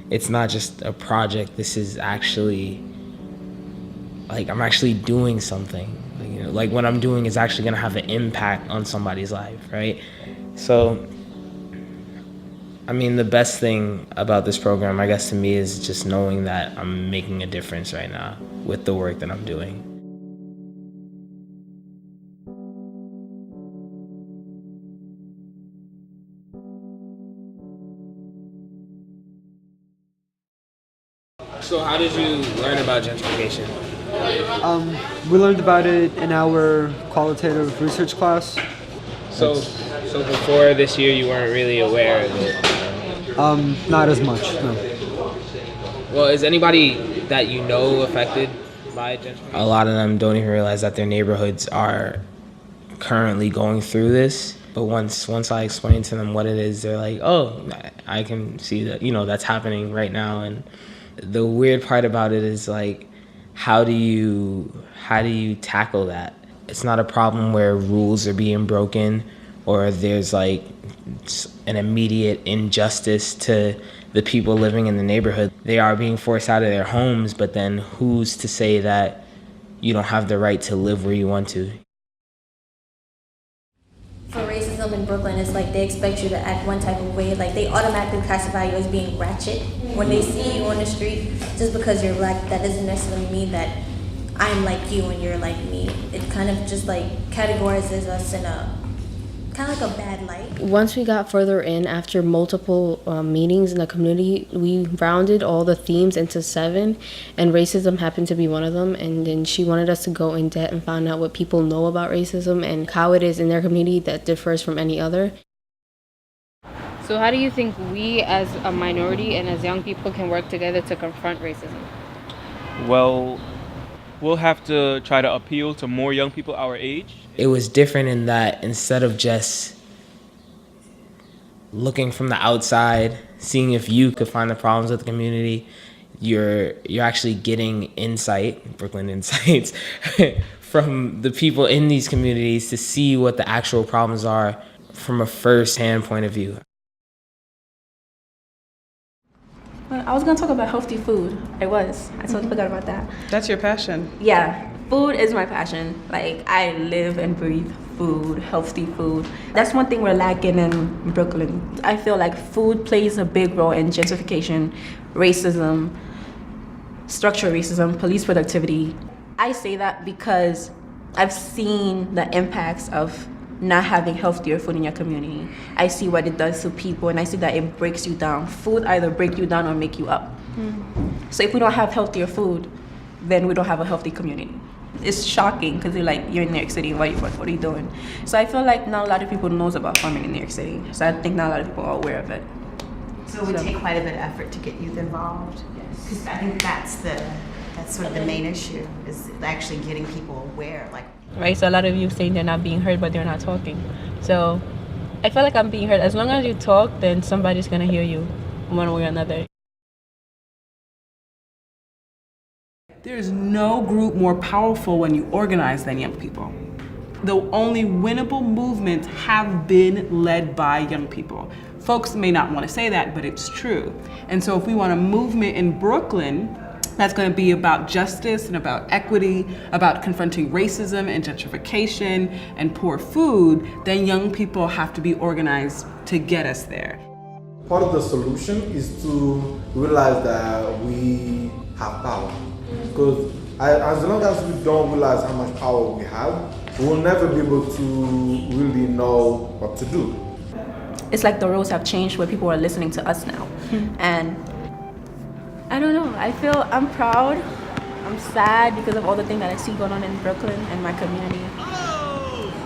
it's not just a project. This is actually, like, I'm actually doing something. Like what I'm doing is actually gonna have an impact on somebody's life, right? So, I mean, the best thing about this program, I guess, to me, is just knowing that I'm making a difference right now with the work that I'm doing. So how did you learn about gentrification? We learned about it in our qualitative research class. So before this year, you weren't really aware of it? Not as much, no. Well, is anybody that you know affected by gentrification? A lot of them don't even realize that their neighborhoods are currently going through this. But once I explain to them what it is, they're like, oh, I can see that, that's happening right now. And the weird part about it is, like, how do you tackle that? It's not a problem where rules are being broken or there's like an immediate injustice to the people living in the neighborhood. They are being forced out of their homes, but then who's to say that you don't have the right to live where you want to? For racism in Brooklyn, it's like they expect you to act one type of way. Like, they automatically classify you as being ratchet when they see you on the street. Just because you're black, that doesn't necessarily mean that I'm like you and you're like me. It kind of just like categorizes us in a kind of like a bad light. Once we got further in, after multiple meetings in the community, we rounded all the themes into 7, and racism happened to be one of them. And then she wanted us to go in depth and find out what people know about racism and how it is in their community that differs from any other. So how do you think we as a minority and as young people can work together to confront racism? Well, we'll have to try to appeal to more young people our age. It was different in that instead of just looking from the outside, seeing if you could find the problems with the community, you're actually getting insight, Brooklyn insights, from the people in these communities to see what the actual problems are from a first-hand point of view. I was going to talk about healthy food. I totally forgot about that. That's your passion. Yeah, food is my passion. Like, I live and breathe food, healthy food. That's one thing we're lacking in Brooklyn. I feel like food plays a big role in gentrification, racism, structural racism, police productivity. I say that because I've seen the impacts of not having healthier food in your community. I see what it does to people, and I see that it breaks you down. Food either break you down or make you up. So if we don't have healthier food, then we don't have a healthy community. It's shocking because you're in New York City, what are you doing? So I feel like not a lot of people knows about farming in New York City. So I think not a lot of people are aware of it. So it would take quite a bit of effort to get youth involved. Because I think that's sort of the main issue, is actually getting people aware. Right, so a lot of you saying they're not being heard, but they're not talking. So I feel like I'm being heard. As long as you talk, then somebody's gonna hear you one way or another. There is no group more powerful when you organize than young people. The only winnable movements have been led by young people. Folks may not want to say that, but it's true. And so if we want a movement in Brooklyn that's going to be about justice and about equity, about confronting racism and gentrification and poor food, then young people have to be organized to get us there. Part of the solution is to realize that we have power. Because as long as we don't realize how much power we have, we'll never be able to really know what to do. It's like the roles have changed where people are listening to us now. And I don't know, I'm proud, I'm sad because of all the things that I see going on in Brooklyn and my community.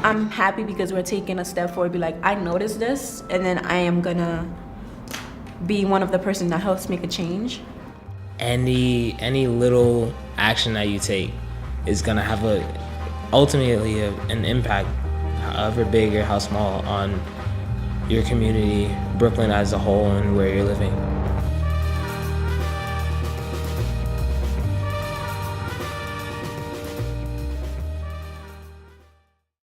I'm happy because we're taking a step forward, be like, I noticed this, and then I am gonna be one of the person that helps make a change. Any little action that you take is gonna have ultimately an impact, however big or how small, on your community, Brooklyn as a whole, and where you're living.